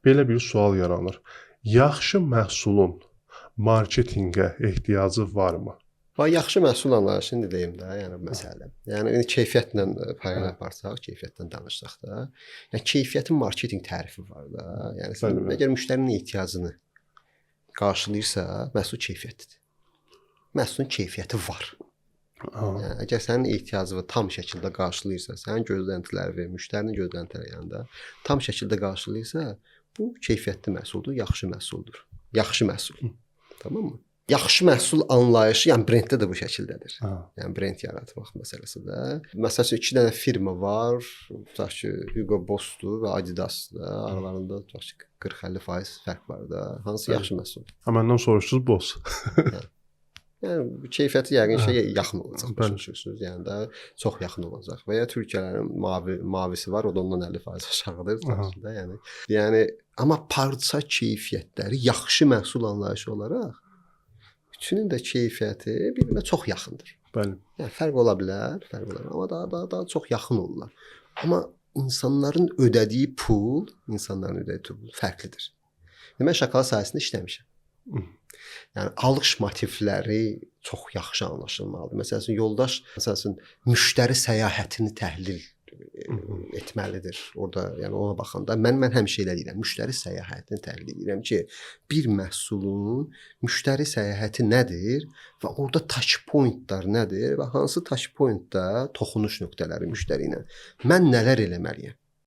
belə bir sual yaranır. Yaxşı məhsulun marketinqə ehtiyacı varmı? Yaxşı məhsul anlayışını deyim də, yəni məsələ. Yəni indi keyfiyyətlə paralel aparsaq, keyfiyyətdən danışsaq da, yəni keyfiyyətin marketinq tərifi var da. Yəni sən əgər müştərinin ehtiyacını qarşılayırsa, məhsul keyfiyyətlidir. Məhsulun keyfiyyəti var. Yəni əgər sənin ehtiyacını tam şəkildə qarşılayırsa, sənin gözləntiləri, müştərinin gözləntiləri yanında tam şəkildə qarşılayırsa, bu keyfiyyətli məhsuldur, yaxşı məhsuldur. Yaxşı məhsul. Tamammı? Yaxşı məhsul anlayışı, yəni brenddə də bu şəkildədir. Yəni brend yaratmaq məsələsi də. Məsələn, 2 dənə firma var, tutaq ki, Hugo Bossdur və Adidasdır. Aralarında tutaq ki, 40-50% fərq var da. Hansı yaxşı məhsul? Məndən soruşdunuz Boss. Yəni keyfiyyəti yəqin şeyə yaxın olacaq. Başa yəni də çox yaxın olacaq. Və ya Türkiyələrin mavisi var, o da ondan 50% aşağıdır da, yəni amma parça keyfiyyətləri yaxşı məhsul anlayışı olaraq üçünün də keyfiyyəti bir-birinə çox yaxındır. Bəli. Yəni fərq ola bilər, amma daha çox yaxın olurlar. Amma insanların ödədiyi pul fərqlidir. Mən şokolad sahəsində işləmişəm. Yəni alış motivləri çox yaxşı anlaşılmalıdır. Məsələn, yoldaş müştəri səyahətini təhlil etməlidir. Orada, yəni ona baxanda mən həmişə elə deyirəm, müştəri səyahətini təhlil edirəm ki, bir məhsulun müştəri səyahəti nədir və orada touch pointlar nədir və hansı touch pointdə toxunuş nöqtələri müştəri ilə mən nələr eləməliyəm?